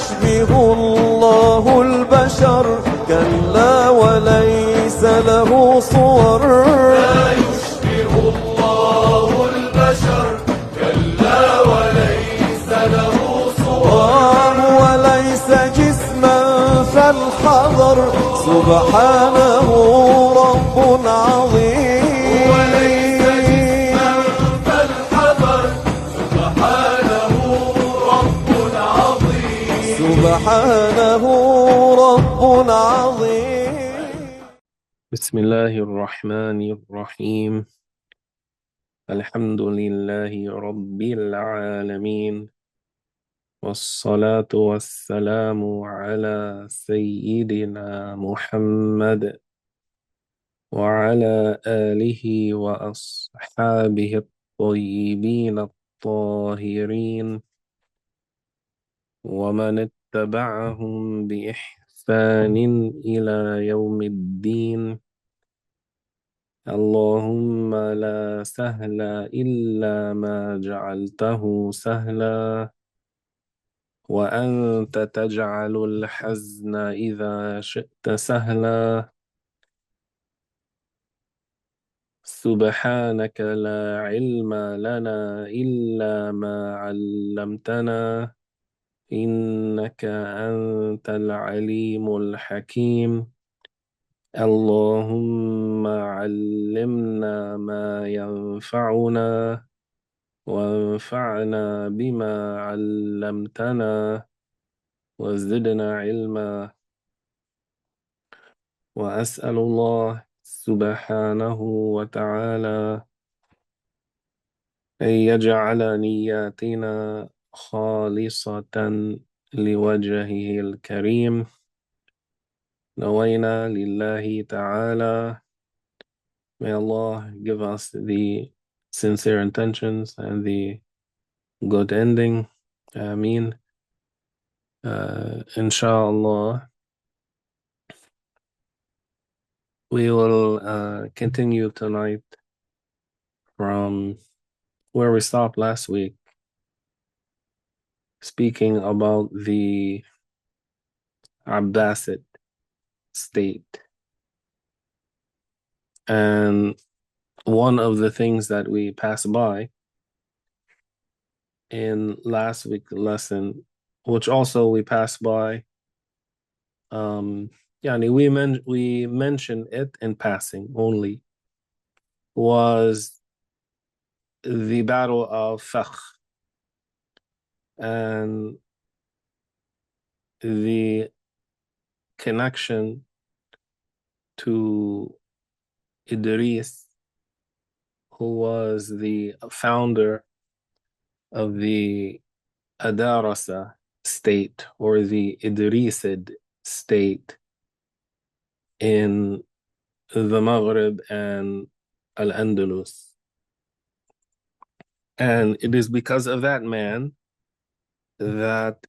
يشبه الله البشر كلا وليس له صور لا يشبه الله البشر كلا وليس له صور وليس جسما فالحذر سبحانه رب عظيم وليس جسما فالحذر سبحانه رب عظيم سبحانه رب عظيم. بسم الله الرحمن الرحيم. الحمد لله رب العالمين، والصلاة والسلام على سيدنا محمد وعلى آله وأصحابه الطيبين الطاهرين ومن اتبعهم بإحسان إلى يوم الدين. اللهم لا سهل إلا ما جعلته سهلا وأنت تجعل الحزن إذا شئت سهلا. سبحانك لا علم لنا إلا ما علمتنا إنك أنت العليم الحكيم. اللهم علمنا ما ينفعنا وانفعنا بما علمتنا وزدنا علما. وأسأل الله سبحانه وتعالى أن يجعل نياتنا خالصة لوجهه الكريم. نوينا لله تعالى. May Allah give us the sincere intentions and the good ending. Ameen. Inshallah, we will continue tonight from where we stopped last week, speaking about the Abbasid state. And one of the things that we passed by in last week's lesson, which also we passed by, we mentioned it in passing only, was the battle of Fakh and the connection to Idris, who was the founder of the Adarasa state or the Idrisid state in the Maghrib and al-Andalus. And it is because of that man that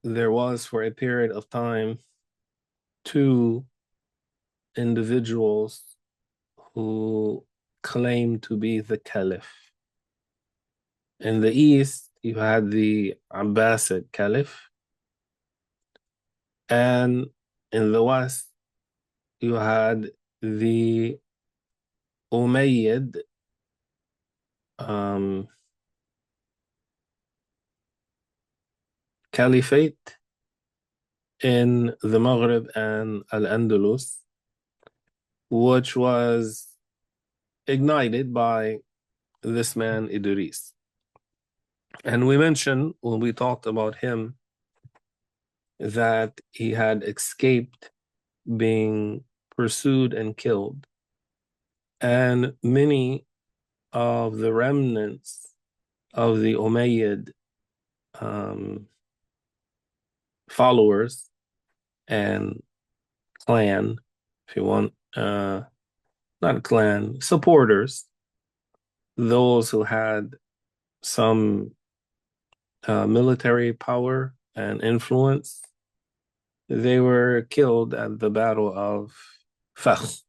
there was, for a period of time, two individuals who claimed to be the Caliph. In the east, you had the Abbasid Caliph, and in the west, you had the Umayyad Caliphate in the Maghrib and al-Andalus, which was ignited by this man Idris. And we mentioned when we talked about him that he had escaped being pursued and killed. And many of the remnants of the Umayyad followers and clan, if you want, not clan, supporters, those who had some military power and influence, they were killed at the Battle of Fakh.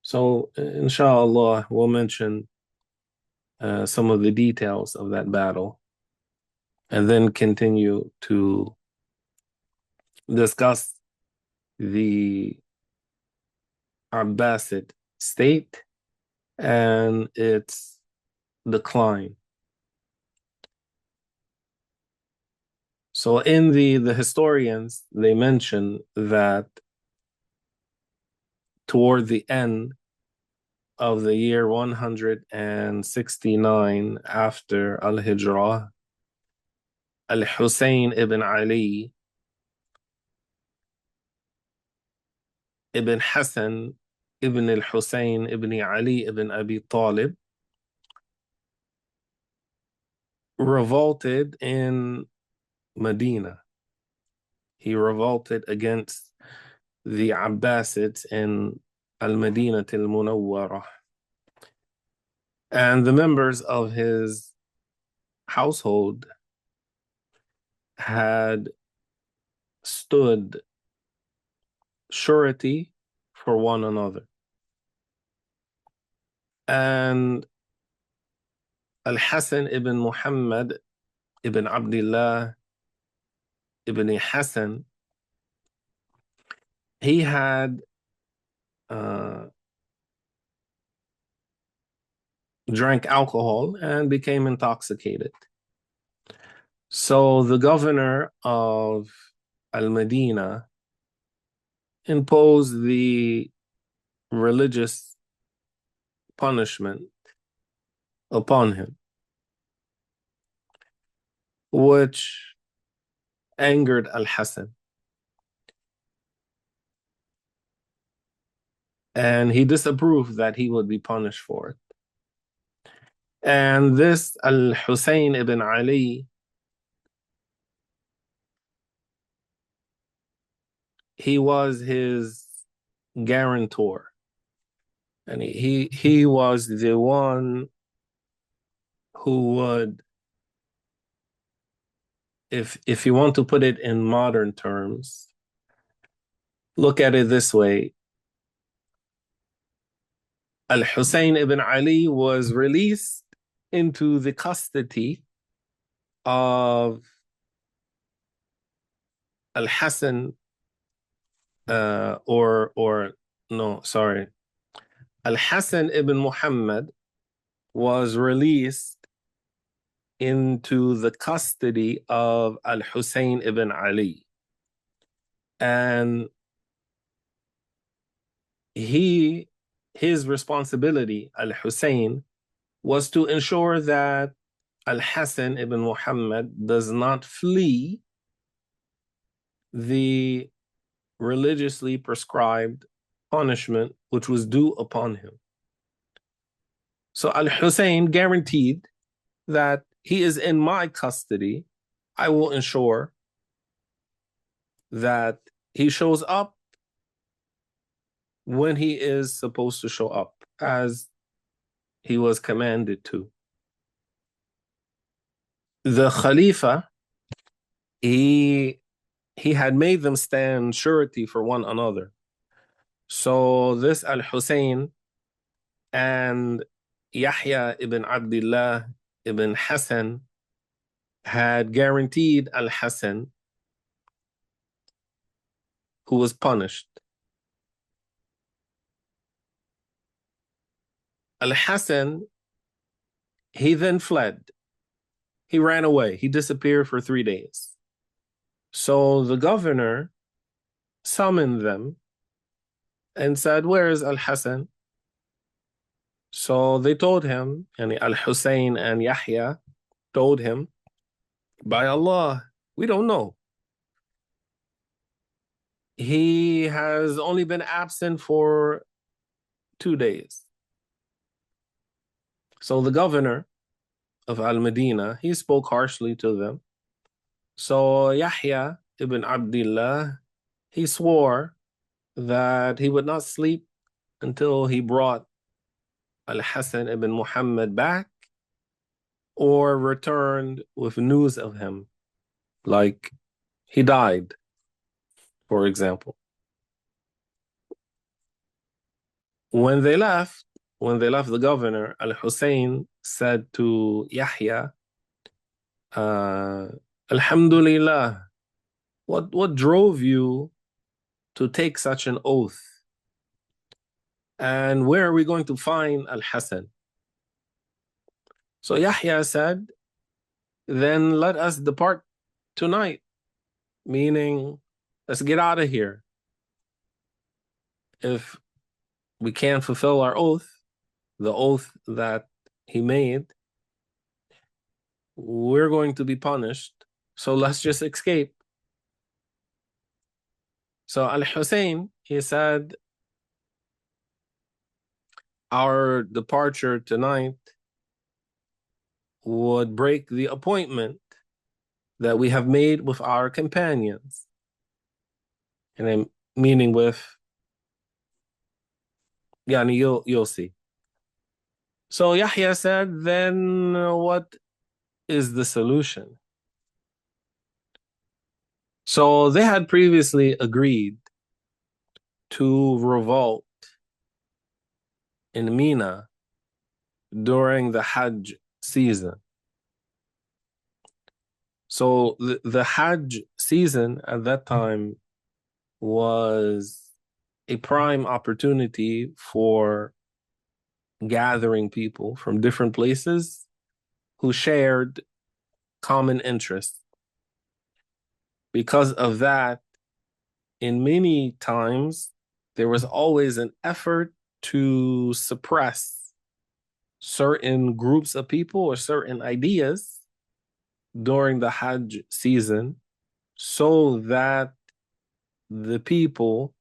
So, inshallah, we'll mention some of the details of that battle. and then continue to discuss the Abbasid state and its decline. So in the historians, they mention that toward the end of the year 169 after al-Hijrah, al-Hussein ibn Ali ibn Hassan ibn al-Hussein ibn Ali ibn Abi Talib revolted in Medina. He revolted against the Abbasids in al-Madinah al-Munawwarah. And the members of his household had stood surety for one another. And Al-Hassan ibn Muhammad ibn Abdullah ibn Hassan, he had drank alcohol and became intoxicated. So the governor of Al-Madinah imposed the religious punishment upon him, which angered Al-Hassan. And he disapproved that he would be punished for it. And this Al-Hussein ibn Ali, he was his guarantor. And he was the one who would, if you want to put it in modern terms, look at it this way. Al-Hussein ibn Ali was released into the custody of Al-Hassan, Al-Hassan ibn Muhammad was released into the custody of Al-Hussein ibn Ali. And his responsibility, Al-Hussein, was to ensure that Al-Hassan ibn Muhammad does not flee the religiously prescribed punishment which was due upon him. So Al-Hussein guaranteed that he is in my custody. I will ensure that he shows up when he is supposed to show up, as he was commanded to. The Khalifa, he had made them stand surety for one another. So this Al-Hussein and Yahya ibn Abdullah ibn Hassan had guaranteed Al-Hassan, who was punished. Al-Hassan, he then fled. He ran away. He disappeared for 3 days. So the governor summoned them and said, "Where is Al-Hassan?" So they told him, and Al-Hussein and Yahya told him, "By Allah, we don't know. He has only been absent for 2 days." So the governor of Al-Madinah, he spoke harshly to them. So Yahya ibn Abdullah, he swore that he would not sleep until he brought Al-Hassan ibn Muhammad back or returned with news of him, like he died, for example. When they left the governor, Al-Hussein said to Yahya, Alhamdulillah, what drove you to take such an oath? And where are we going to find Al-Hasan? So Yahya said, then let us depart tonight, meaning let's get out of here. If we can't fulfill our oath, the oath that he made, we're going to be punished. So let's just escape. So Al-Hussein, he said, our departure tonight would break the appointment that we have made with our companions. And I'm meaning with, yani you'll see. So Yahya said, then what is the solution? So they had previously agreed to revolt in Mina during the Hajj season. So the Hajj season at that time was a prime opportunity for gathering people from different places who shared common interests. Because of that, in many times, there was always an effort to suppress certain groups of people or certain ideas during the Hajj season so that the people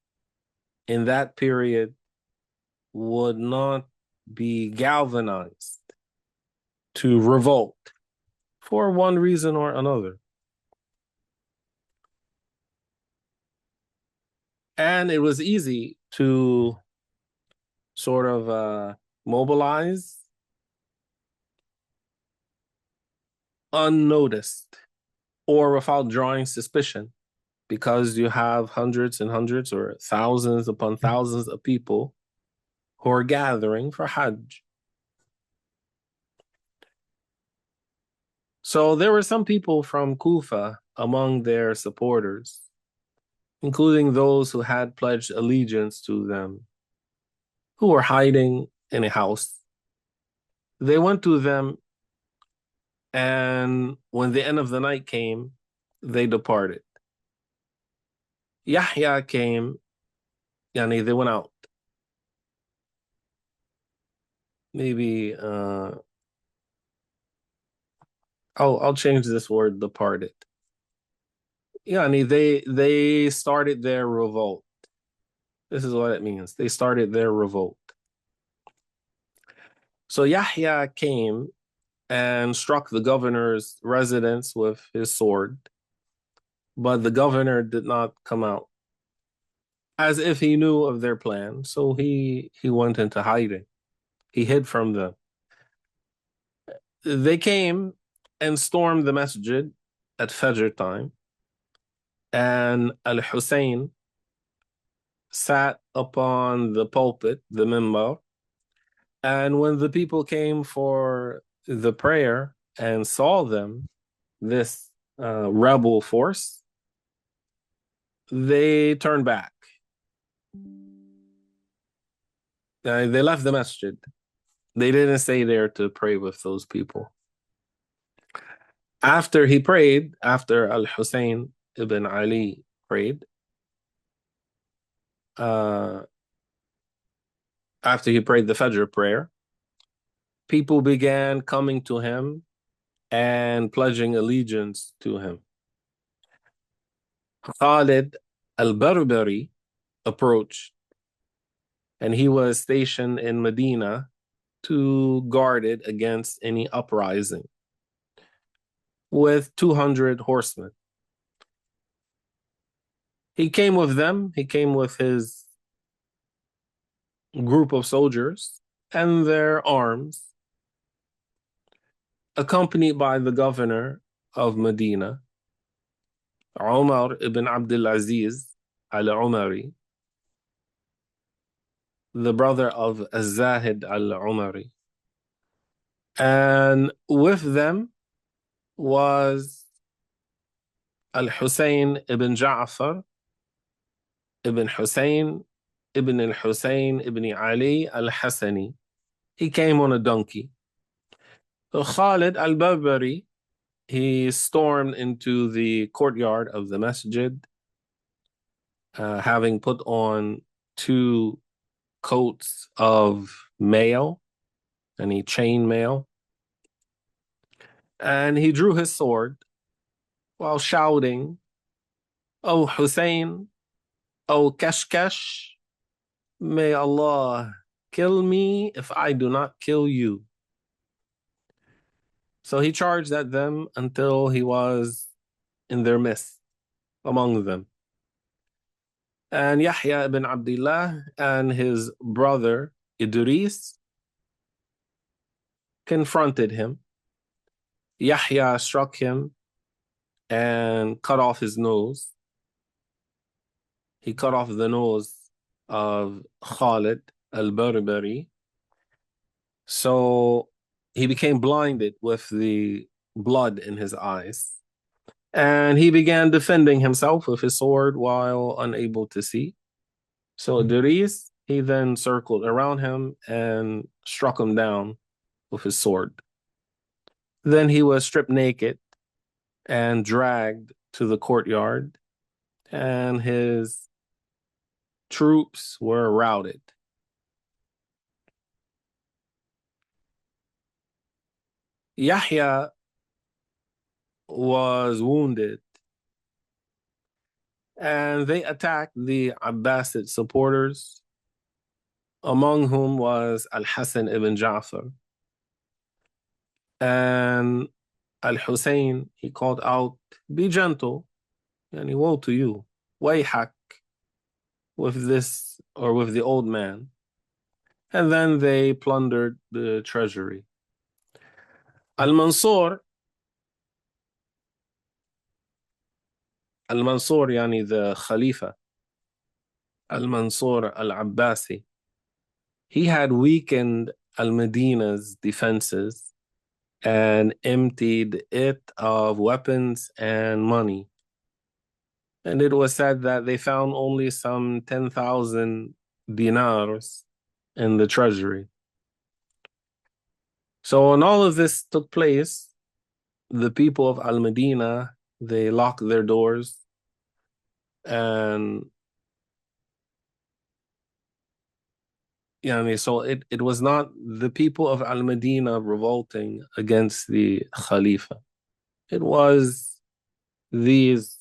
in that period would not be galvanized to revolt for one reason or another. And it was easy to sort of mobilize unnoticed or without drawing suspicion, because you have hundreds and hundreds or thousands upon thousands of people who are gathering for Hajj. So there were some people from Kufa among their supporters, including those who had pledged allegiance to them, who were hiding in a house. They went to them, and when the end of the night came, they departed. Yahya came, yani they went out. Maybe I'll change this word, departed. Yani they started their revolt. This is what it means. They started their revolt. So Yahya came and struck the governor's residence with his sword, but the governor did not come out, as if he knew of their plan. So he went into hiding. He hid from them. They came and stormed the masjid at Fajr time, and Al-Hussein sat upon the pulpit, the minbar, and when the people came for the prayer and saw them, this rebel force, they turned back. They left the masjid. They didn't stay there to pray with those people. After he prayed, after Al-Hussein ibn Ali prayed, after he prayed the Fajr prayer, people began coming to him and pledging allegiance to him. Khalid al-Barbari approached, and he was stationed in Medina to guard it against any uprising with 200 horsemen. He came with them. He came with his group of soldiers and their arms, accompanied by the governor of Medina, Umar ibn Abdul Aziz al-Umari, the brother of Az-Zahid al-Umari. And with them was al-Hussein ibn Ja'far ibn Hussein ibn al-Hussein ibn Ali al-Hassani. He came on a donkey. So Khalid al-Barbari, he stormed into the courtyard of the masjid, having put on 2 coats of mail, any chain mail, and he drew his sword while shouting, "Oh Hussein, oh Kashkash, may Allah kill me if I do not kill you." So he charged at them until he was in their midst, among them. And Yahya ibn Abdullah and his brother Idris confronted him. Yahya struck him and cut off his nose. He cut off the nose of Khalid al-Barbari. So he became blinded with the blood in his eyes. And he began defending himself with his sword while unable to see. So Idris, he then circled around him and struck him down with his sword. Then he was stripped naked and dragged to the courtyard, and his troops were routed. Yahya was wounded, and they attacked the Abbasid supporters, among whom was Al-Hassan ibn Ja'far. And Al-Hussein, he called out, "Be gentle, yani woe to you, wayhak," with this, or with the old man. And then they plundered the treasury. Al-Mansur, yani the Khalifa, Al-Mansur al-Abbasi, he had weakened Al-Medina's defenses and emptied it of weapons and money. And it was said that they found only some 10,000 dinars in the treasury. So when all of this took place, the people of Al-Medina, they locked their doors, and so it was not the people of Al-Medina revolting against the Khalifa. It was these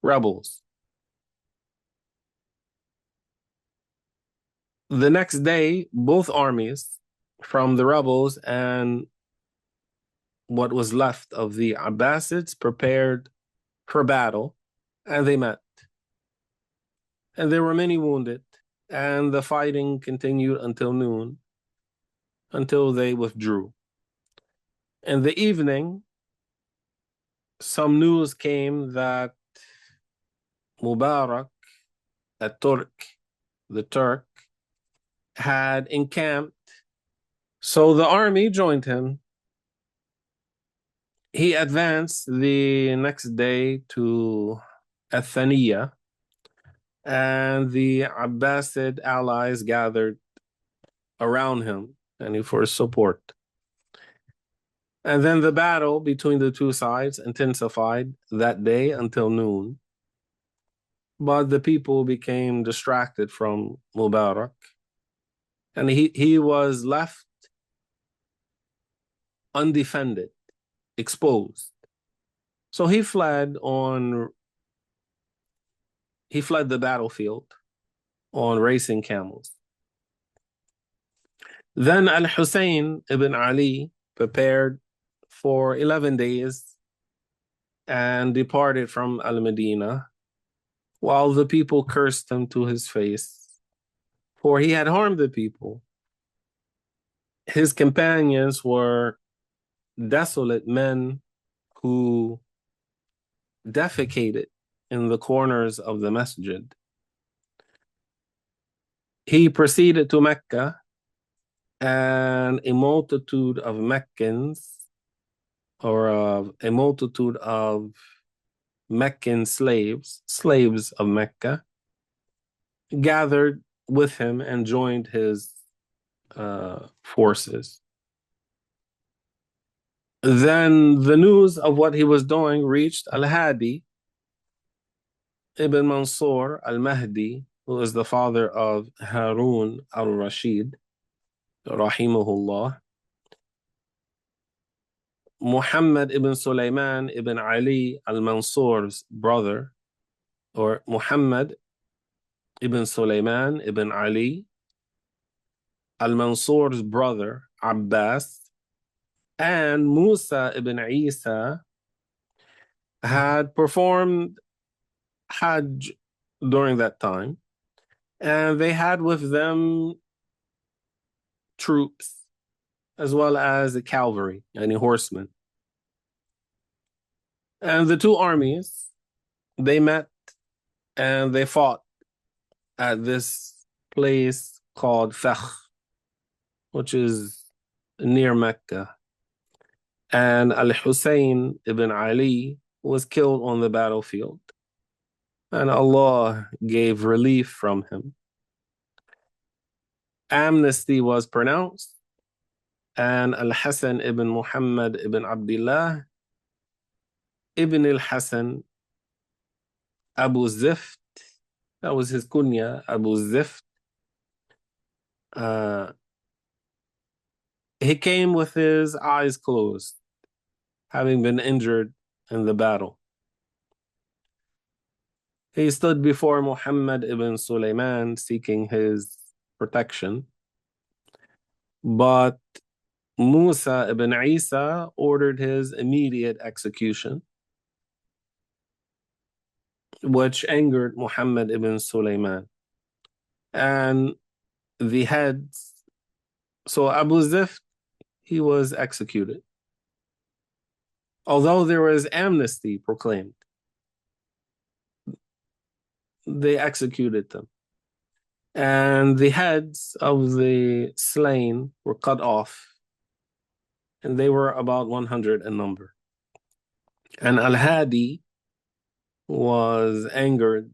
rebels. The next day, both armies, from the rebels and what was left of the Abbasids, prepared for battle, and they met. And there were many wounded, and the fighting continued until noon, until they withdrew. In the evening, some news came that Mubarak, the Turk, had encamped. So the army joined him. He advanced the next day to Athania, and the Abbasid allies gathered around him and for support. And then the battle between the two sides intensified that day until noon. But the people became distracted from Mubarak, and he was left undefended, exposed. So he fled the battlefield on racing camels. Then Al-Hussein ibn Ali prepared for 11 days and departed from Al-Medina, while the people cursed him to his face, for he had harmed the people. His companions were desolate men who defecated in the corners of the masjid. He proceeded to Mecca, and a multitude of Meccans or a multitude of Meccan slaves of Mecca, gathered with him and joined his forces. Then the news of what he was doing reached Al-Hadi ibn Mansur al-Mahdi, who is the father of Harun al-Rashid, rahimahullah. Muhammad ibn Sulaiman ibn Ali al-Mansur's brother, or Muhammad ibn Sulaiman ibn Ali al-Mansur's brother, Abbas, and Musa ibn Isa had performed Hajj during that time, and they had with them troops as well as the cavalry, any horsemen. And the two armies, they met and they fought at this place called Fakh, which is near Mecca. And Al-Hussein ibn Ali was killed on the battlefield. And Allah gave relief from him. Amnesty was pronounced, and Al-Hasan ibn Muhammad ibn Abdullah ibn al-Hasan Abu Zift, that was his kunya, Abu Zift. He came with his eyes closed, having been injured in the battle. He stood before Muhammad ibn Sulaiman seeking his protection, but Musa ibn Isa ordered his immediate execution, which angered Muhammad ibn Sulaiman. And the heads, so Abu Zift, he was executed. Although there was amnesty proclaimed, they executed them. And the heads of the slain were cut off, and they were about 100 in number. And Al-Hadi was angered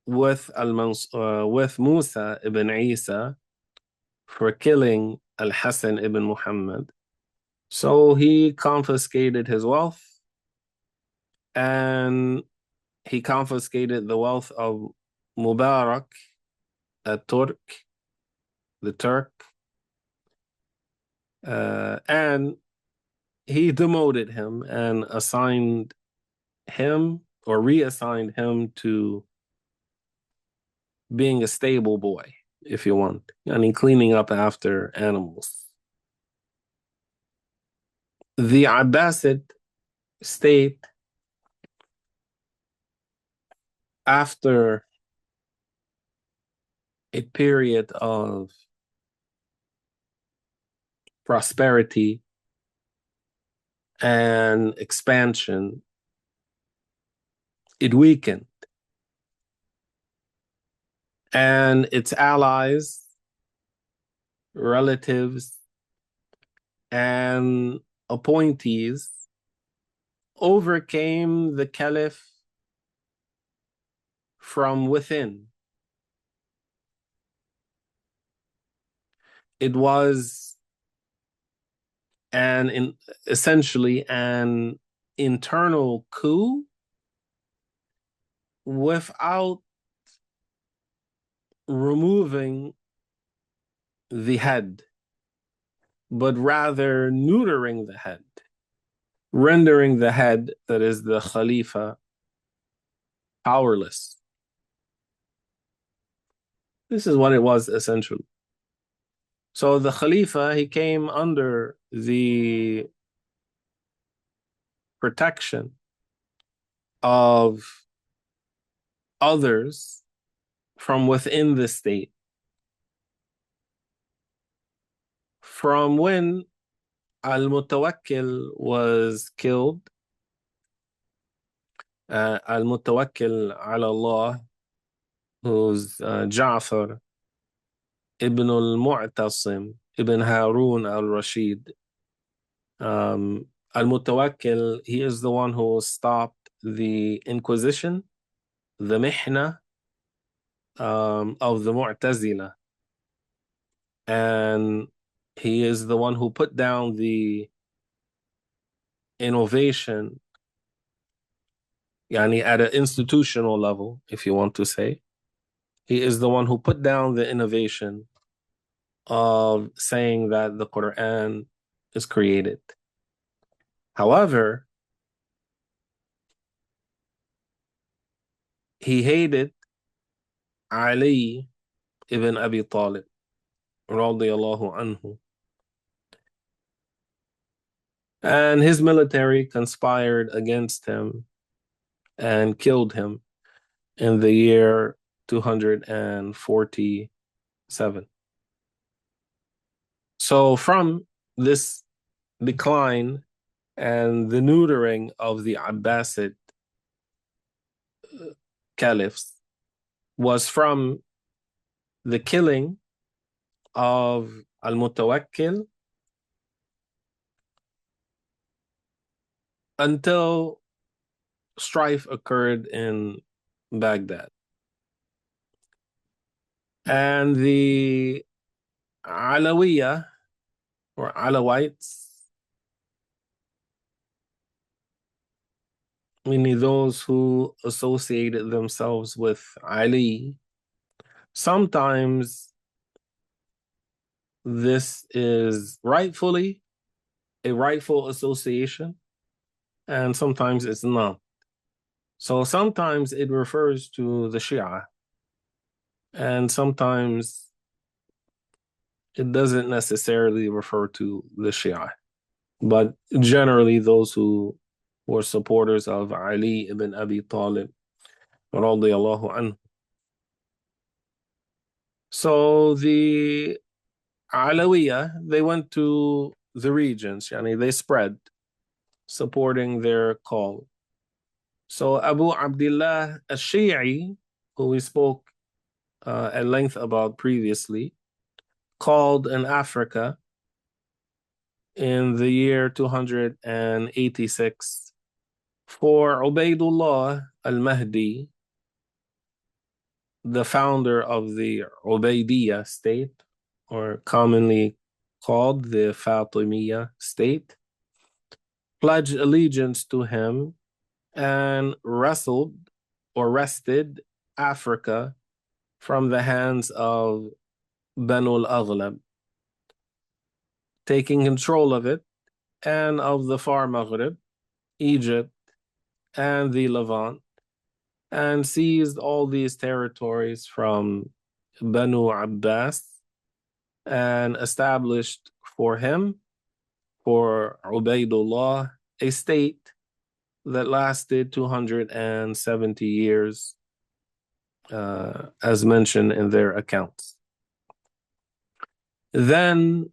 with Musa ibn Isa for killing Al-Hasan ibn Muhammad. So he confiscated his wealth, and he confiscated the wealth of Mubarak, the Turk, and he demoted him and assigned him or reassigned him to being a stable boy, if you want. I mean, cleaning up after animals. The Abbasid state, after a period of prosperity and expansion, it weakened. And its allies, relatives, and appointees overcame the Caliph from within. It was essentially an internal coup without removing the head, but rather neutering the head, rendering the head, that is the Khalifa, powerless. This is what it was essentially. So the Khalifa, he came under the protection of others from within the state. From when al-Mutawakkil was killed, al-Mutawakkil ala Allah, who's Ja'far ibn al-Mu'tasim ibn Harun al-Rashid Al-Mutawakkil, he is the one who stopped the Inquisition, the Mihna of the Mu'tazila. And he is the one who put down the innovation, yani at an institutional level, if you want to say. He is the one who put down the innovation of saying that the Quran is created. However, he hated Ali ibn Abi Talib, radiyallahu anhu. And his military conspired against him and killed him in the year 247. So from this decline and the neutering of the Abbasid caliphs was from the killing of al-Mutawakkil until strife occurred in Baghdad. And the Alawiyah or Alawites, meaning those who associated themselves with Ali, sometimes this is rightfully a rightful association, and sometimes it's not. So sometimes it refers to the Shia, and sometimes it doesn't necessarily refer to the Shia. But generally, those who were supporters of Ali ibn Abi Talib, radiyallahu anhu. So the Alawiyah, they went to the regions, yani they spread, supporting their call. So Abu Abdullah al-Shi'i, who we spoke at length about previously, called in Africa in the year 286 for Ubaydullah al-Mahdi, the founder of the Ubaydiyya state, or commonly called the Fatimiyya state, pledged allegiance to him and wrested Africa from the hands of Banu al-Aghlab, taking control of it and of the far Maghrib, Egypt, and the Levant, and seized all these territories from Banu Abbas and established for him, for Ubaydullah, a state that lasted 270 years, as mentioned in their accounts. Then,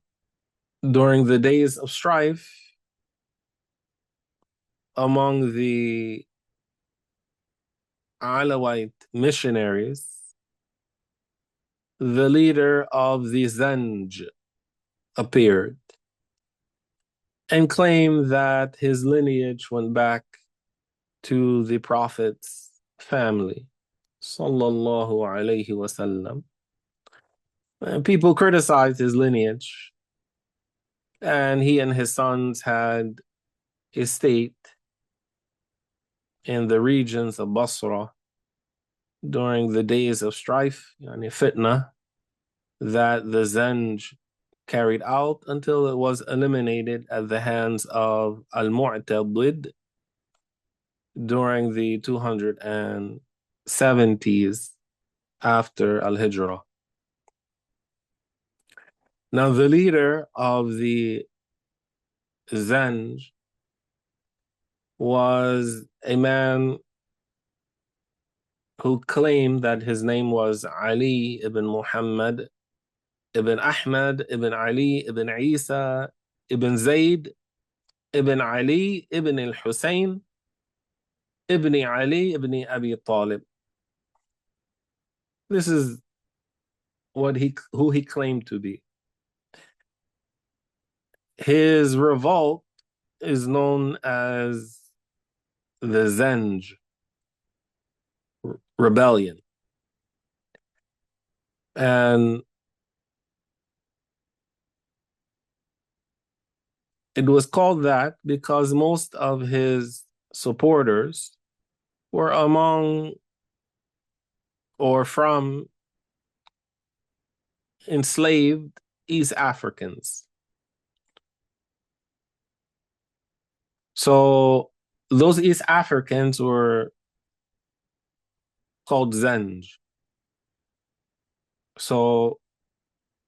during the days of strife among the Alawite missionaries, the leader of the Zanj appeared and claimed that his lineage went back to the Prophet's family, sallallahu alayhi wasallam. And people criticized his lineage, and he and his sons had a state in the regions of Basra during the days of strife, yani fitna, that the Zanj carried out until it was eliminated at the hands of al-Mu'tadid during the 270s after al-Hijrah. Now, the leader of the Zanj was a man who claimed that his name was Ali ibn Muhammad ibn Ahmad ibn Ali ibn Isa ibn Zayd ibn Ali ibn al-Hussein ibn Ali ibn Abi Talib. This is who he claimed to be. His revolt is known as the Zenge rebellion. And it was called that because most of his supporters were among or from enslaved East Africans. So those East Africans were called Zenge. So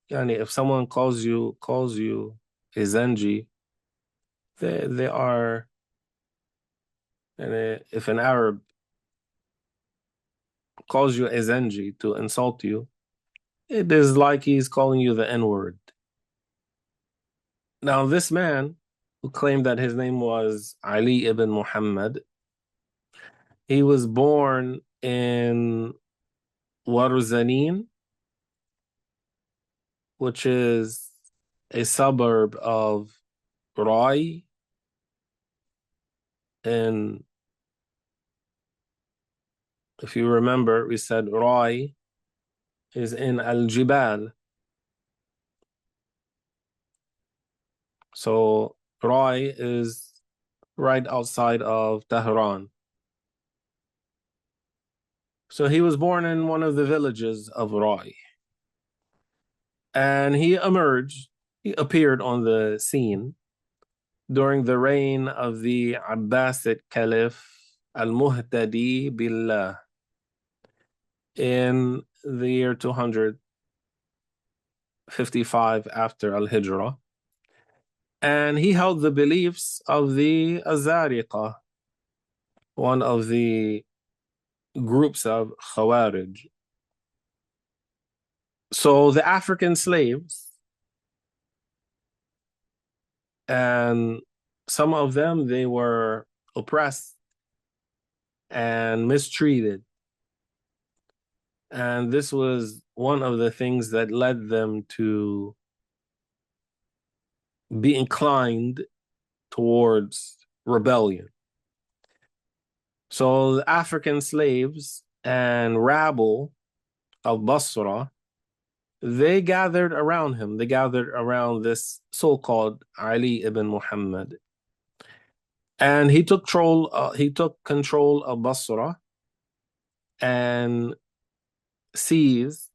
if someone calls you a Zenji, they are, and if an Arab calls you a Zenji to insult you, it is like he's calling you the N-word. Now, this man who claimed that his name was Ali ibn Muhammad, he was born in Warzanin, which is a suburb of Rai, and if you remember, we said Rai is in Al-Jibal. So Rai is right outside of Tehran. So he was born in one of the villages of Rai. And he appeared on the scene during the reign of the Abbasid Caliph al-Muhtadi billah in the year 255 after al-Hijrah. And he held the beliefs of the Azariqa, one of the groups of Khawarij. So the African slaves, and some of them, they were oppressed and mistreated. And this was one of the things that led them to be inclined towards rebellion. So the African slaves and rabble of Basra, they gathered around him. They gathered around this so-called Ali ibn Muhammad. And he took control of Basra and seized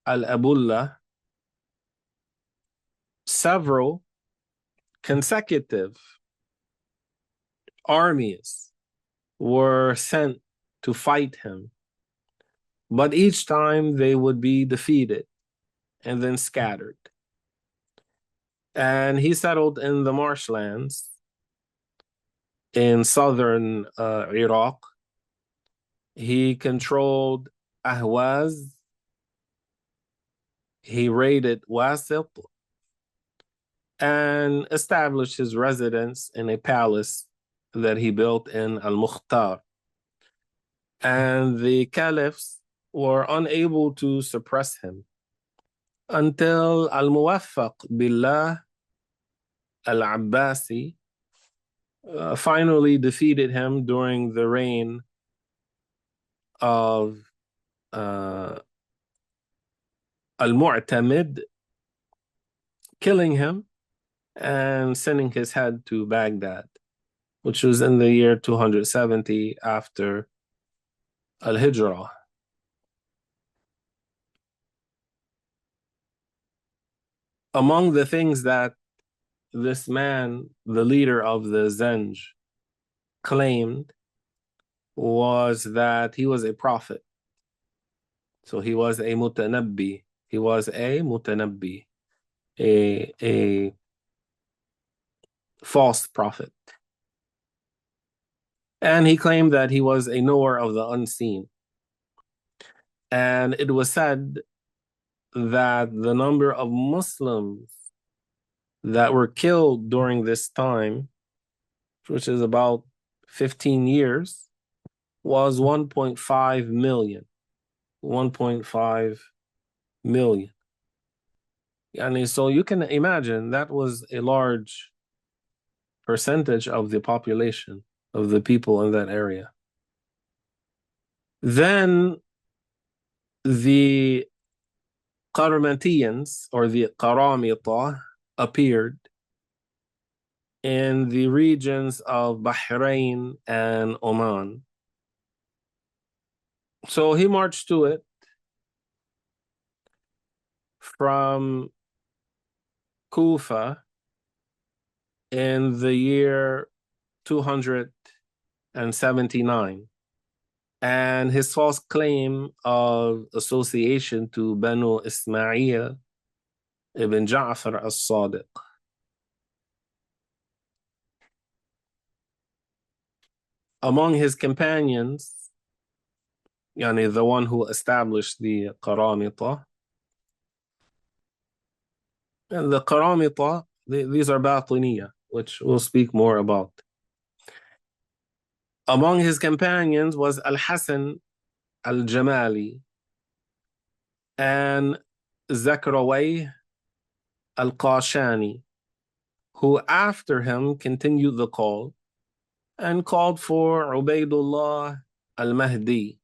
al-Abullah. Several consecutive armies were sent to fight him, but each time they would be defeated and then scattered. And he settled in the marshlands in southern Iraq. He controlled Ahwaz. He raided Wasit and established his residence in a palace that he built in Al-Mukhtar. And the caliphs were unable to suppress him until al-Muwaffaq billah al-Abbasi finally defeated him during the reign of al-Mu'tamid, killing him and sending his head to Baghdad, which was in the year 270 after al-Hijrah. Among the things that this man, the leader of the Zenge, claimed was that he was a prophet. So he was a mutanabbi. He was a mutanabbi, a false prophet. And he claimed that he was a knower of the unseen. And it was said that the number of Muslims that were killed during this time, which is about 15 years, was 1.5 million. 1.5 million. And so you can imagine that was a large percentage of the population of the people in that area. Then the Qarmatiyans, or the Qaramita, appeared in the regions of Bahrain and Oman. So he marched to it from Kufa in the year 279. And his false claim of association to Banu Ismail ibn Ja'far as-Sadiq. Among his companions, yani the one who established the Qaramita, and the Qaramita, these are Batiniya, which we'll speak more about. Among his companions was Al-Hasan al-Jamali and Zakraway al-Qashani, who after him continued the call and called for Ubaydullah al-Mahdi.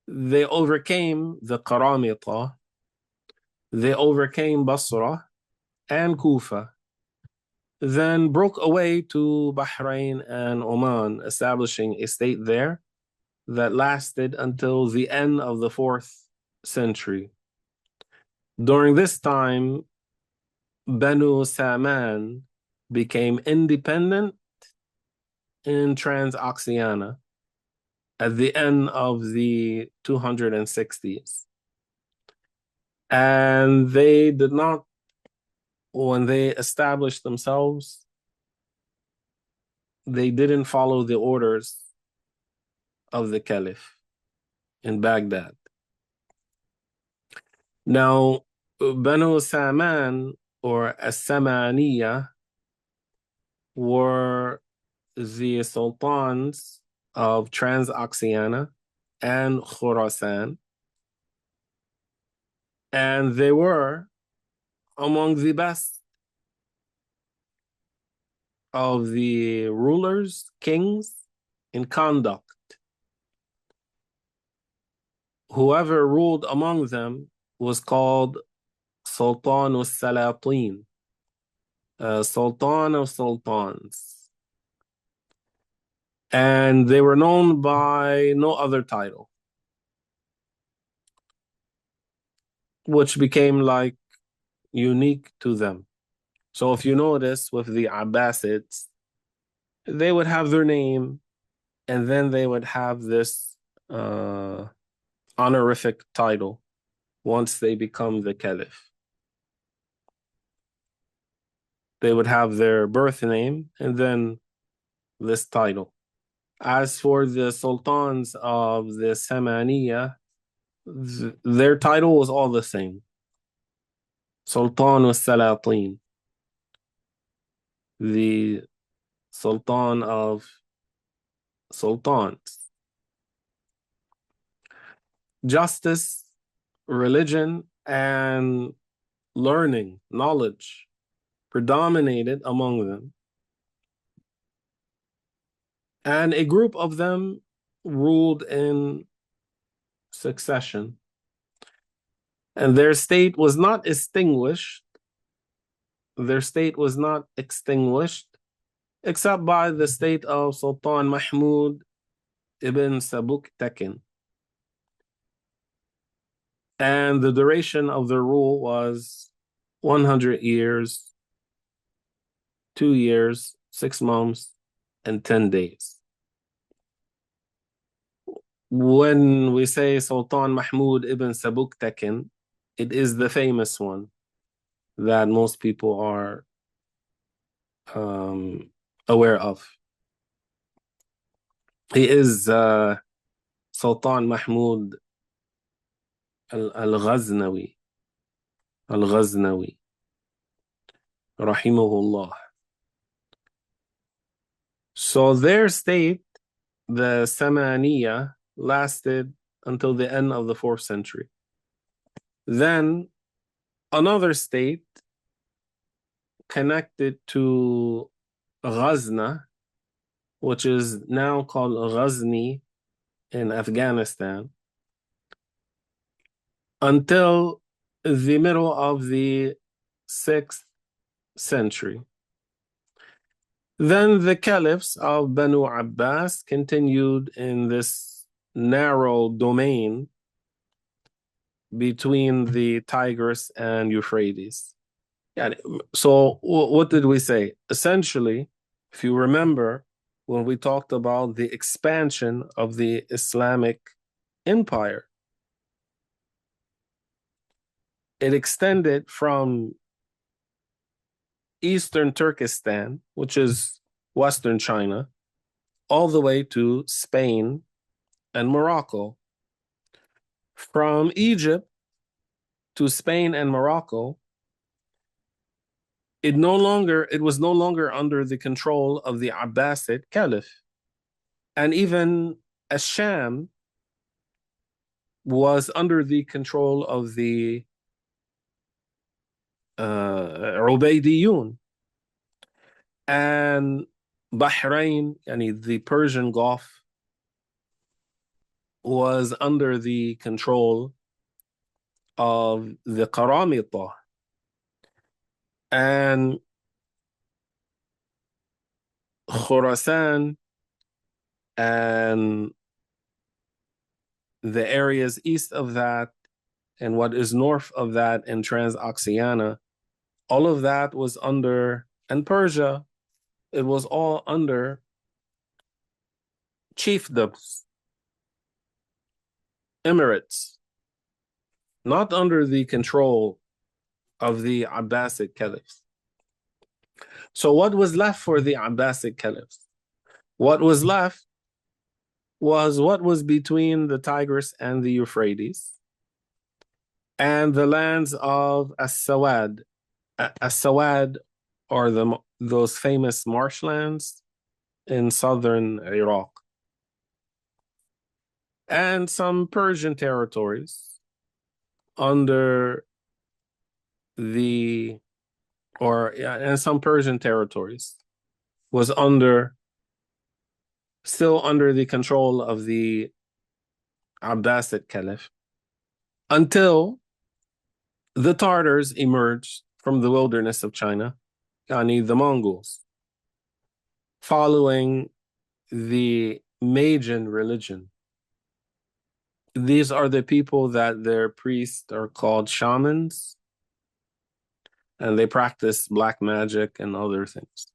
They overcame the Qaramita, they overcame Basra and Kufa, then broke away to Bahrain and Oman, establishing a state there that lasted until the end of the 4th century. During this time, Banu Saman became independent in Transoxiana at the end of the 260s. And they did not, when they established themselves, they didn't follow the orders of the Caliph in Baghdad. Now, Banu Saman, or As-Samaniya, were the sultans of Transoxiana and Khurasan, and they were among the best of the rulers, kings, in conduct. Whoever ruled among them was called Sultan al-Salatin, Sultan of Sultans. And they were known by no other title, which became like unique to them. So if you notice with the Abbasids, they would have their name and then they would have this honorific title once they become the Caliph. They would have their birth name and then this title. As for the sultans of the Samaniya, their title was all the same. Sultan al-Salatin, the Sultan of Sultans. Justice, religion, and learning, knowledge predominated among them. And a group of them ruled in succession. And their state was not extinguished. Their state was not extinguished except by the state of Sultan Mahmud ibn Sabuktakin. And the duration of their rule was 100 years, 2 years, 6 months, and 10 days. When we say Sultan Mahmud ibn Sabuktakin, it is the famous one that most people are aware of. He is Sultan Mahmud al-Ghaznawi, rahimahullah. So their state, the Samaniya, lasted until the end of the 4th century. Then another state connected to Ghazna, which is now called Ghazni in Afghanistan, until the middle of the 6th century. Then the caliphs of Banu Abbas continued in this narrow domain between the Tigris and Euphrates. Yeah, so what did we say? Essentially, if you remember, when we talked about the expansion of the Islamic empire, it extended from Eastern Turkestan, which is Western China, all the way to Spain and Morocco. From Egypt to Spain and Morocco, it was no longer under the control of the Abbasid Caliph. And even Asham was under the control of the Ubaydiyun. And Bahrain, the Persian Gulf, was under the control of the Qaramita. And Khurasan and the areas east of that and what is north of that in Transoxiana, all of that was under, and Persia, it was all under chiefdoms, emirates, not under the control of the Abbasid caliphs. So what was left for the Abbasid caliphs? What was left was what was between the Tigris and the Euphrates and the lands of As-Sawad. As-Sawad are those famous marshlands in southern Iraq, and some Persian territories under and some Persian territories was still under the control of the Abbasid Caliph, until the Tartars emerged from the wilderness of China, the Mongols, following the Magian religion. These are the people that their priests are called shamans, and they practice black magic and other things.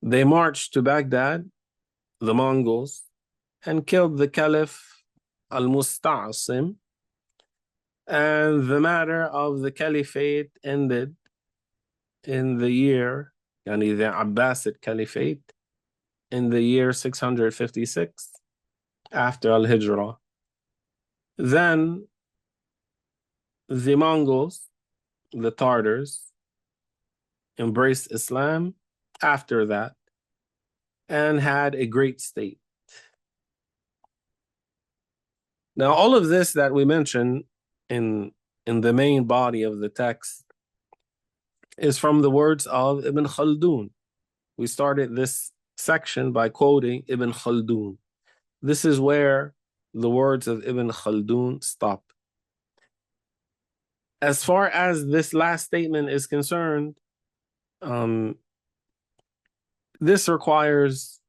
They marched to Baghdad, the Mongols, and killed the Caliph al-Musta'sim, and the matter of the Caliphate ended in the year, the Abbasid Caliphate, in the year 656 after Al-Hijrah. Then the Mongols, the Tartars, embraced Islam after that and had a great state. Now, all of this that we mentioned in the main body of the text is from the words of Ibn Khaldun. We started this section by quoting Ibn Khaldun. This is where the words of Ibn Khaldun stop. As far as this last statement is concerned, this requires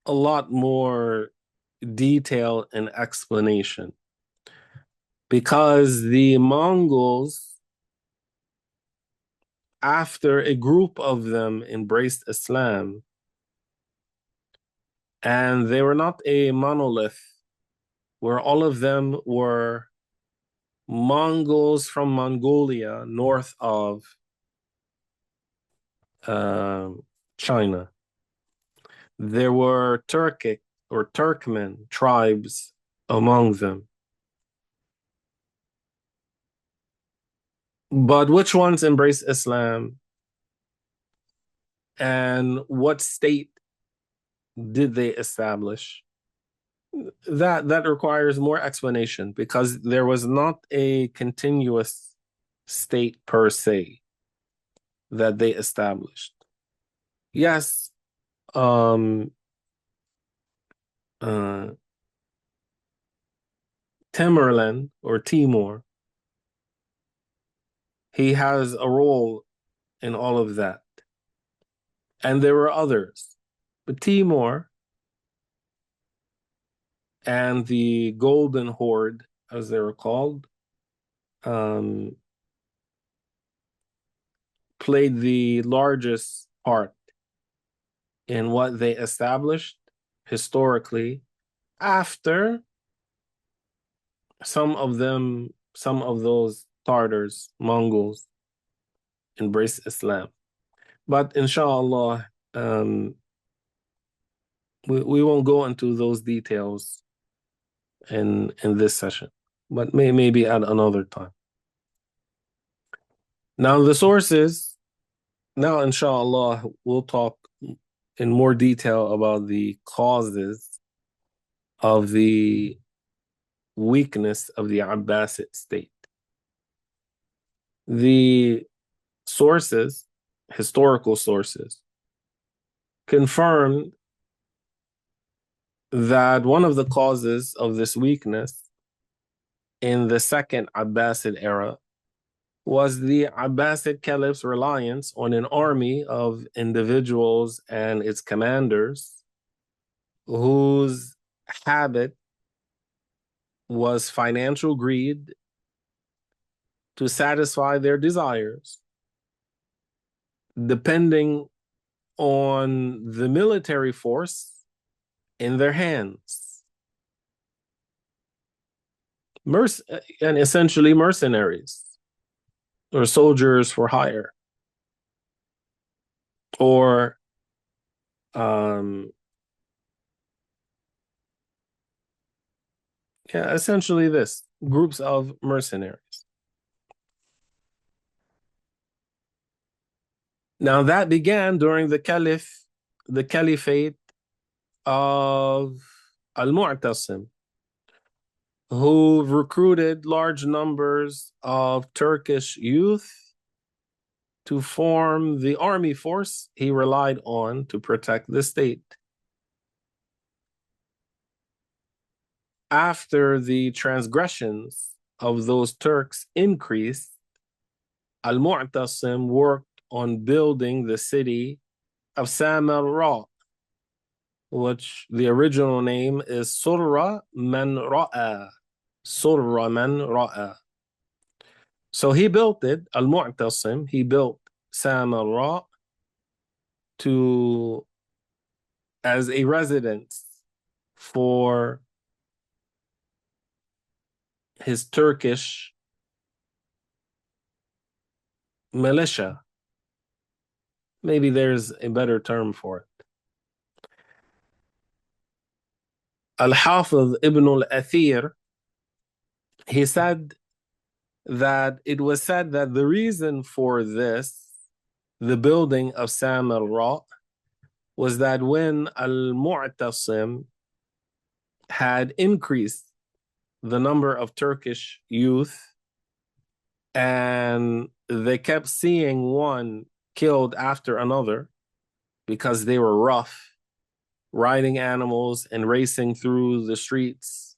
a lot more detail and explanation, because the Mongols, after a group of them embraced Islam, and they were not a monolith where all of them were Mongols from Mongolia, north of China. There were Turkic or Turkmen tribes among them. But which ones embraced Islam? And what state did they establish? that requires more explanation because there was not a continuous state per se that they established. Yes, um, uh, Tamerlan or Timur, he has a role in all of that. And there were others. But Timur and the Golden Horde, as they were called, played the largest part in what they established historically after some of those Tartars, Mongols, embraced Islam. But inshallah, we won't go into those details in this session, but maybe at another time. Now the sources, now inshallah, we'll talk in more detail about the causes of the weakness of the Abbasid state. The sources, historical sources, confirmed that one of the causes of this weakness in the second Abbasid era was the Abbasid Caliph's reliance on an army of individuals and its commanders whose habit was financial greed to satisfy their desires, depending on the military force in their hands. And essentially mercenaries or soldiers for hire, or essentially this groups of mercenaries. Now that began during the caliphate of al-Mu'tasim, who recruited large numbers of Turkish youth to form the army force he relied on to protect the state. After the transgressions of those Turks increased, al-Mu'tasim worked on building the city of Samarra, which the original name is Surra Man Ra'a. Surra Man Ra'a. So he built it, al-Mu'tasim, he built Samarra as a residence for his Turkish militia. Maybe there's a better term for it. Al-Hafiz ibn al-Athir, he said that it was said that the reason for this, the building of Samarra, was that when al-Mu'tasim had increased the number of Turkish youth and they kept seeing one killed after another because they were rough, riding animals and racing through the streets,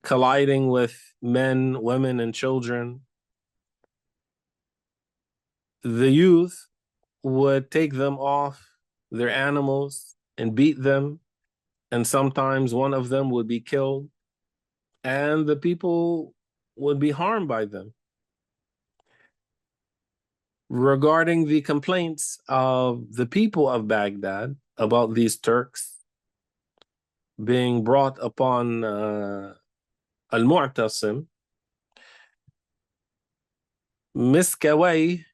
colliding with men, women, and children. The youth would take them off their animals and beat them, and sometimes one of them would be killed, and the people would be harmed by them. Regarding the complaints of the people of Baghdad about these Turks being brought upon al-Mu'tasim, Miskawayh,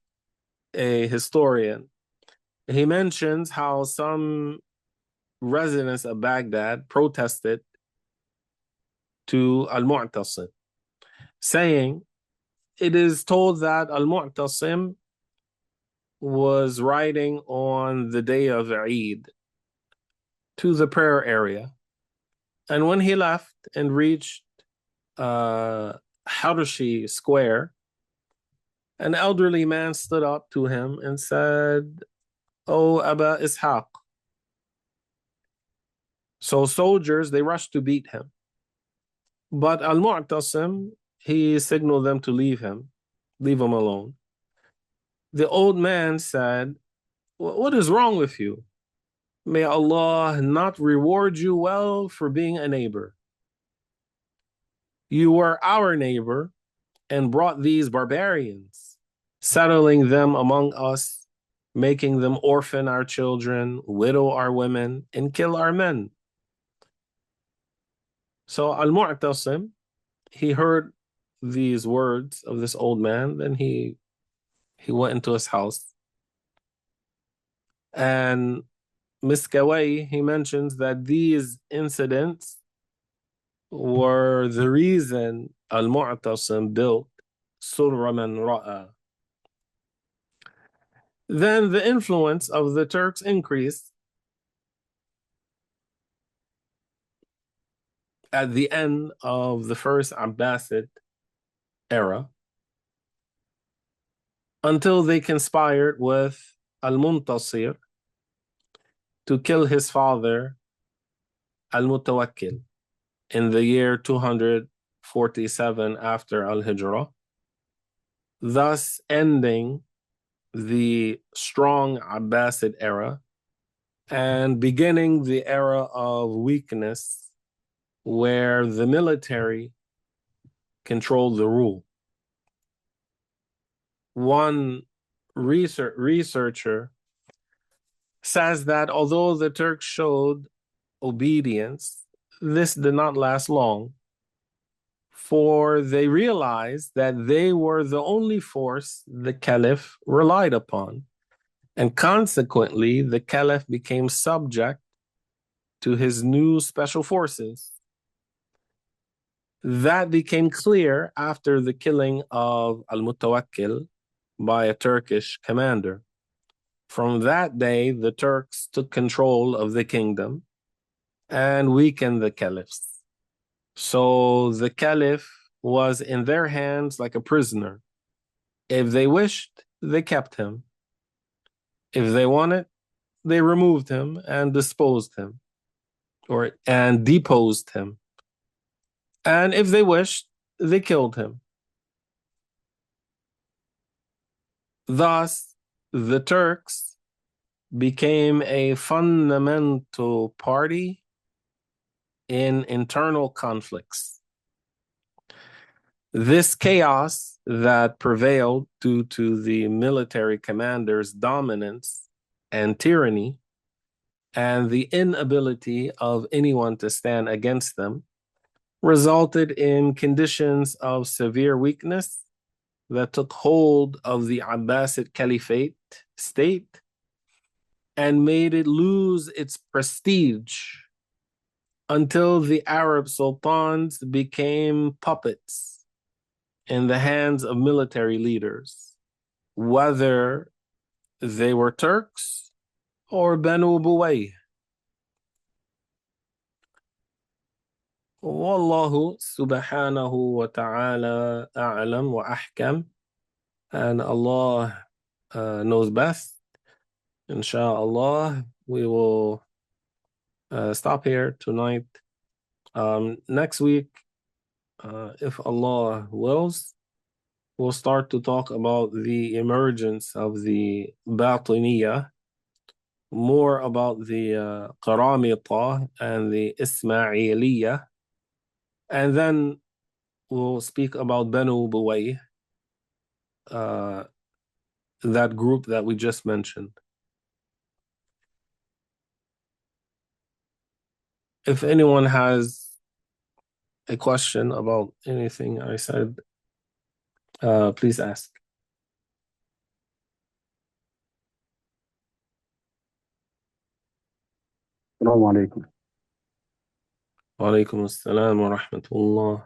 a historian, he mentions how some residents of Baghdad protested to al-Mu'tasim, saying, it is told that al-Mu'tasim was riding on the day of Eid to the prayer area, And when he left and reached Harushi Square, an elderly man stood up to him and said, "Oh, Abba Ishaq." So soldiers, they rushed to beat him. But Al-Mu'tasim, he signaled them to leave him alone. The old man said, "What is wrong with you? May Allah not reward you well for being a neighbor. You were our neighbor and brought these barbarians, settling them among us, making them orphan our children, widow our women, and kill our men." So Al-Mu'tasim, he heard these words of this old man, then he went into his house. And Miskaway, he mentions that these incidents were the reason Al-Mu'tasim built Surra Man Ra'a. Then the influence of the Turks increased. At the end of the first Abbasid era, until they conspired with Al-Muntasir to kill his father, al-Mutawakkil, in the year 247 after Al-Hijrah, thus ending the strong Abbasid era and beginning the era of weakness where the military controlled the rule. One researcher says that although the Turks showed obedience, this did not last long, for they realized that they were the only force the Caliph relied upon, and consequently the Caliph became subject to his new special forces. That became clear after the killing of al-Mutawakkil by a Turkish commander. From that day, the Turks took control of the kingdom and weakened the caliphs. So the caliph was in their hands like a prisoner. If they wished, they kept him. If they wanted, they removed him and disposed him, and deposed him. And if they wished, they killed him. Thus, the Turks became a fundamental party in internal conflicts. This chaos that prevailed due to the military commander's dominance and tyranny and the inability of anyone to stand against them resulted in conditions of severe weakness that took hold of the Abbasid Caliphate state and made it lose its prestige until the Arab sultans became puppets in the hands of military leaders, whether they were Turks or Banu Buwayh. Wallahu subhanahu wa ta'ala a'lam wa ahkam. And Allah knows best. Inshallah, we will stop here tonight. Next week, if Allah wills, we'll start to talk about the emergence of the Batiniyah, more about the Qaramita and the Ismailiyah, and then we'll speak about Banu Buwayh, that group that we just mentioned. If anyone has a question about anything I said, please ask. Assalamu alaikum. Wa alaikum assalam wa rahmatullah.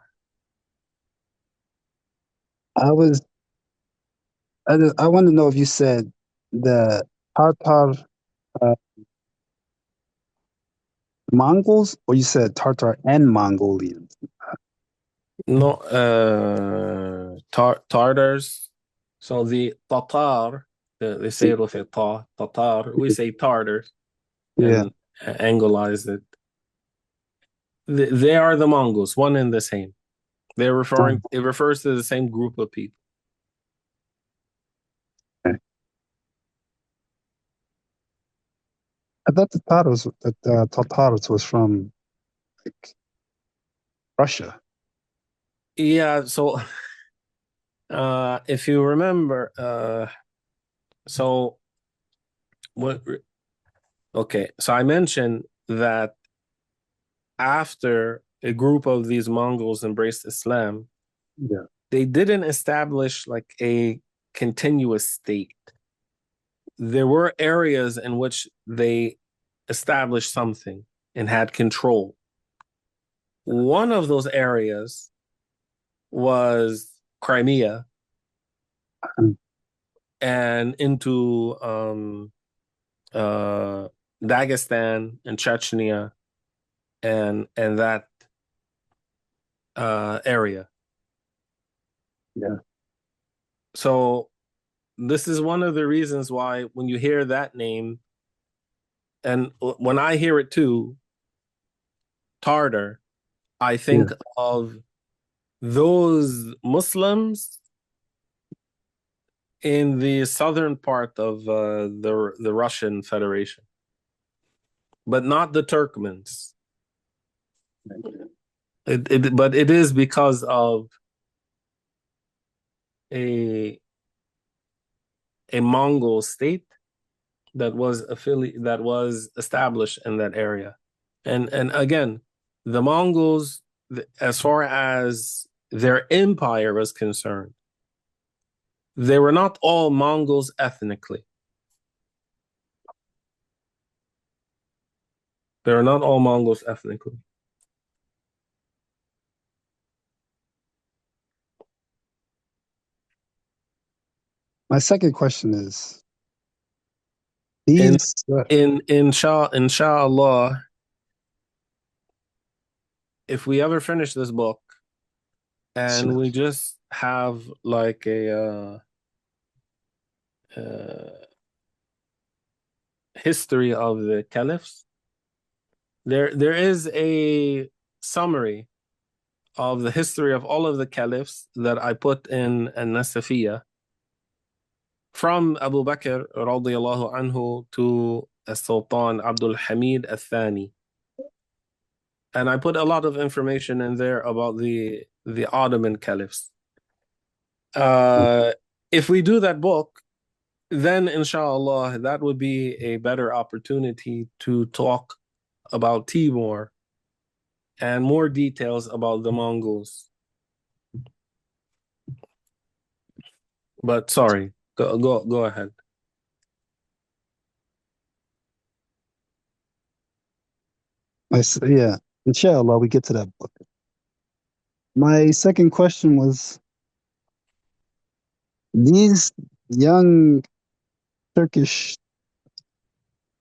I want to know if you said the Tatar Mongols, or you said Tartar and Mongolians? No, Tartars. So the Tatar, they say it with a ta, Tatar. We say Tartars Yeah. and anglicized it. They are the Mongols, one and the same. They're referring. It refers to the same group of people. Okay. I thought the Tatars was from like Russia. Yeah. So, if you remember, so what? Okay. So I mentioned that after a group of these Mongols embraced Islam, Yeah. they didn't establish like a continuous state. There were areas in which they established something and had control. One of those areas was Crimea and into Dagestan and Chechnya and that area. Yeah. So this is one of the reasons why when you hear that name, and when I hear it too, Tartar, I think of those Muslims in the southern part of the Russian Federation, but not the Turkmens. But it is because of a Mongol state that was established in that area, and again, the Mongols, as far as their empire was concerned, they were not all Mongols ethnically. They are not all Mongols ethnically. My second question is these. Inshallah, if we ever finish this book and we just have like a history of the caliphs, there is a summary of the history of all of the caliphs that I put in An-Nasafiyya from Abu Bakr radiallahu anhu to Sultan Abdul Hamid al-Thani. And I put a lot of information in there about the Ottoman caliphs. If we do that book, then inshallah, that would be a better opportunity to talk about Timor and more details about the Mongols. But sorry, go ahead. Yeah, inshallah, we get to that book. My second question was these young Turkish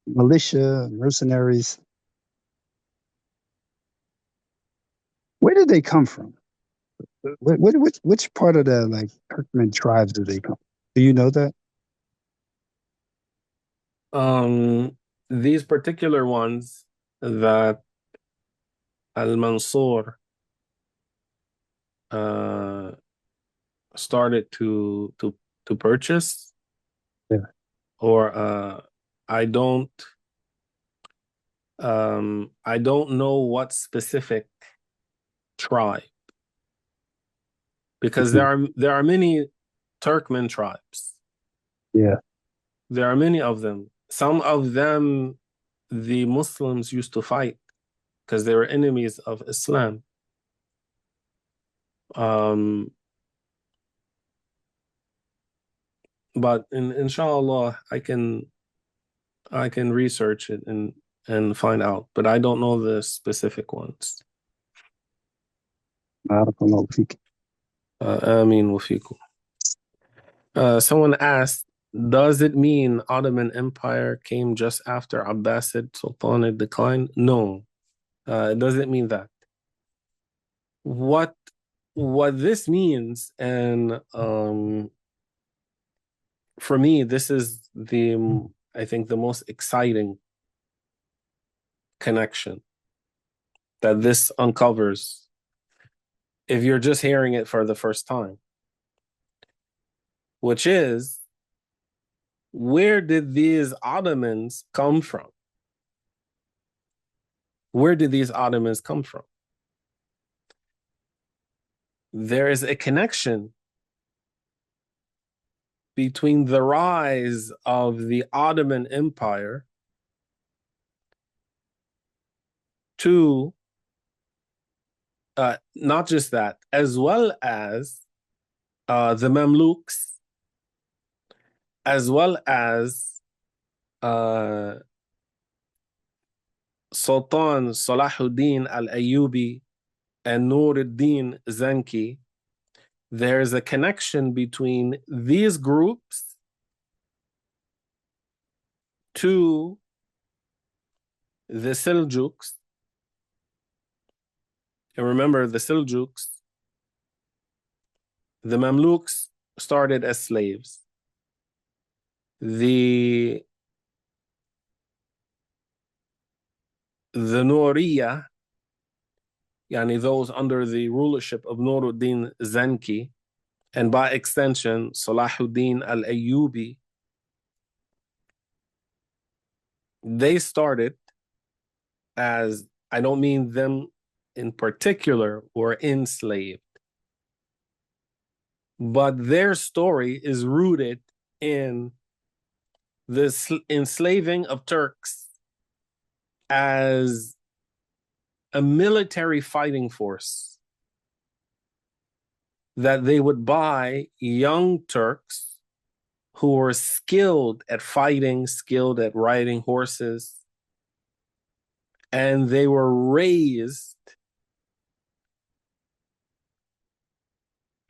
militia mercenaries, where did they come from? Which part of the like Turkmen tribes do they come? Do you know that? These particular ones that Al-Mansur started to purchase, or I don't know what specific tribe, because there are many Turkmen tribes. Yeah. There are many of them. Some of them the Muslims used to fight because they were enemies of Islam. But inshallah, I can research it and find out, but I don't know the specific ones. Ameen wa fikum. Someone asked, does it mean Ottoman Empire came just after Abbasid Sultanate decline? No, It doesn't mean that. What this means, and for me, this is I think the most exciting connection that this uncovers if you're just hearing it for the first time, which is, where did these Ottomans come from? Where did these Ottomans come from? There is a connection between the rise of the Ottoman Empire to not just that, as well as the Mamluks, as well as Sultan Salahuddin al-Ayyubi and Nuruddin Zanki. There's a connection between these groups to the Seljuks. And remember, the Seljuks, the Mamluks started as slaves. The Nuriya, yani those under the rulership of Nuruddin Zanki, and by extension, Salahuddin al-Ayyubi, they started as, I don't mean them in particular, were enslaved, but their story is rooted in this enslaving of Turks as a military fighting force, that they would buy young Turks who were skilled at fighting, skilled at riding horses, and they were raised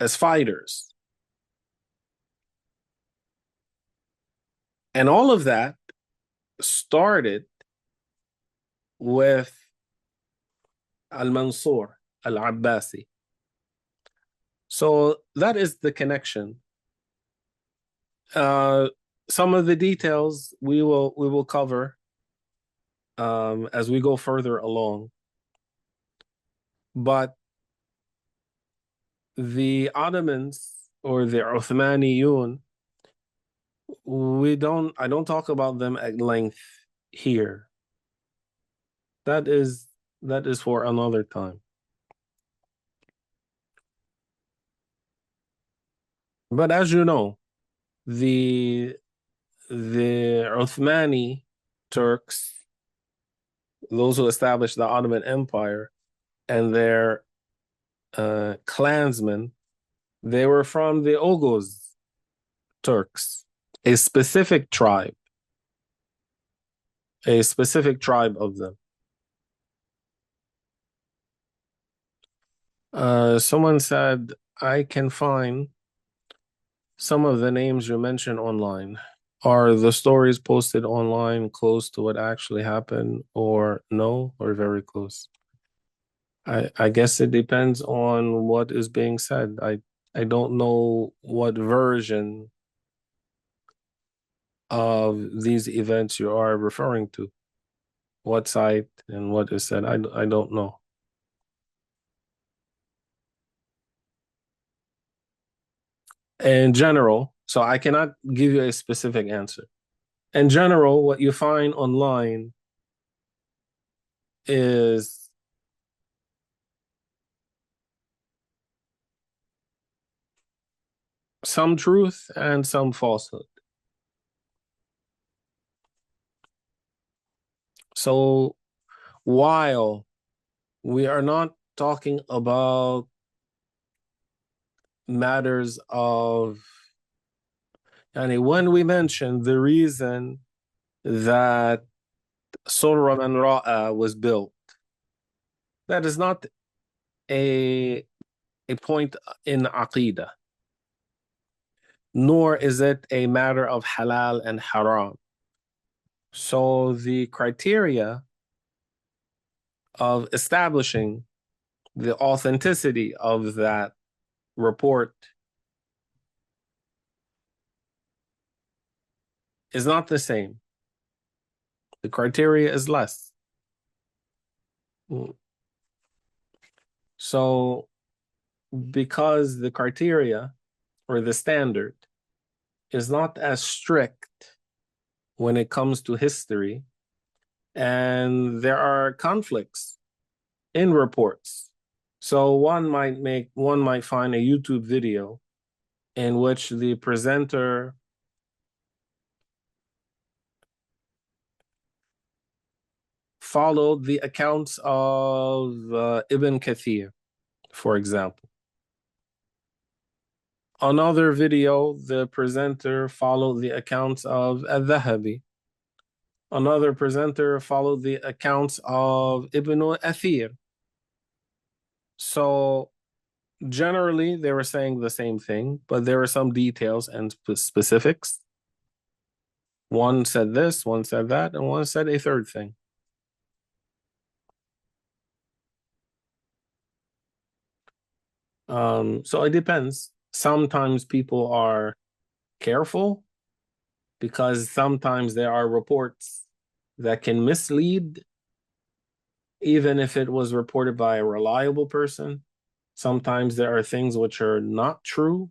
as fighters. And all of that started with al-Mansur al-Abbasi. So that is the connection. Some of the details we will cover as we go further along. But the Ottomans, or the Uthmaniyun, I don't talk about them at length here. That is for another time. But as you know, the Uthmani Turks, those who established the Ottoman Empire, and their clansmen, they were from the Oghuz Turks, a specific tribe of them. Someone said, I can find some of the names you mentioned online. Are the stories posted online close to what actually happened, or no, or very close? I guess it depends on what is being said. I don't know what version of these events you are referring to, what site and what is said. I don't know. In general, so I cannot give you a specific answer. In general, what you find online is some truth and some falsehood. So while we are not talking about matters of, and when we mention the reason that Surah and Ra'a was built, that is not a point in Aqidah, nor is it a matter of halal and haram. So the criteria of establishing the authenticity of that report is not the same. The criteria is less. So, because the criteria or the standard is not as strict when it comes to history, and there are conflicts in reports. So one might find a YouTube video in which the presenter followed the accounts of Ibn Kathir, for example. Another video, the presenter followed the accounts of al-Dhahabi. Another presenter followed the accounts of Ibn Athir. So generally, they were saying the same thing, but there were some details and specifics. One said this, one said that, and one said a third thing. So it depends. Sometimes people are careful because sometimes there are reports that can mislead, even if it was reported by a reliable person. Sometimes there are things which are not true.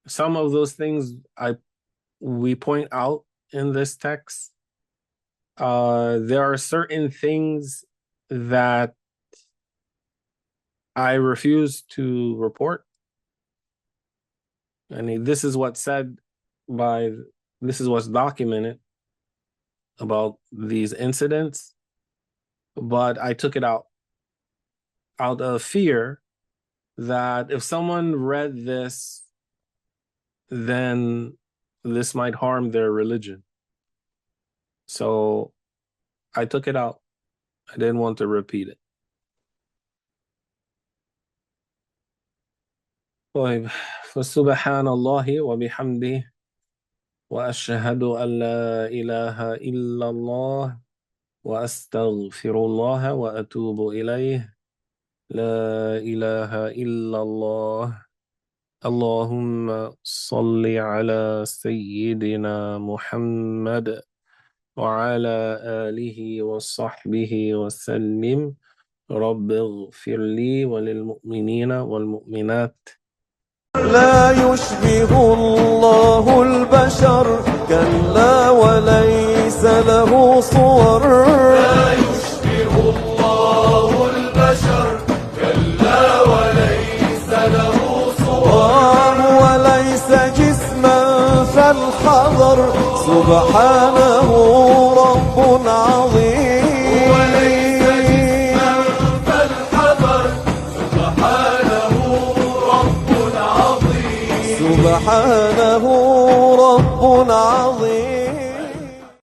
Some of those things we point out in this text. There are certain things that I refuse to report. I mean, this is what's documented about these incidents, but I took it out of fear that if someone read this, then this might harm their religion. So I took it out. I didn't want to repeat it. طيب فسبحان الله وبحمده وأشهد أن لا إله إلا الله وأستغفر الله وأتوب إليه لا إله إلا الله اللهم صل على سيدنا محمد وعلى آله وصحبه وسلم رب اغفر لي وللمؤمنين والمؤمنات. لا يشبه الله البشر كلا وليس له صور لا يشبه الله البشر كلا وليس له صور وليس جسما فالحذر سبحانه رب عظيم وليس جسما فالحذر سبحانه رب عظيم سبحانه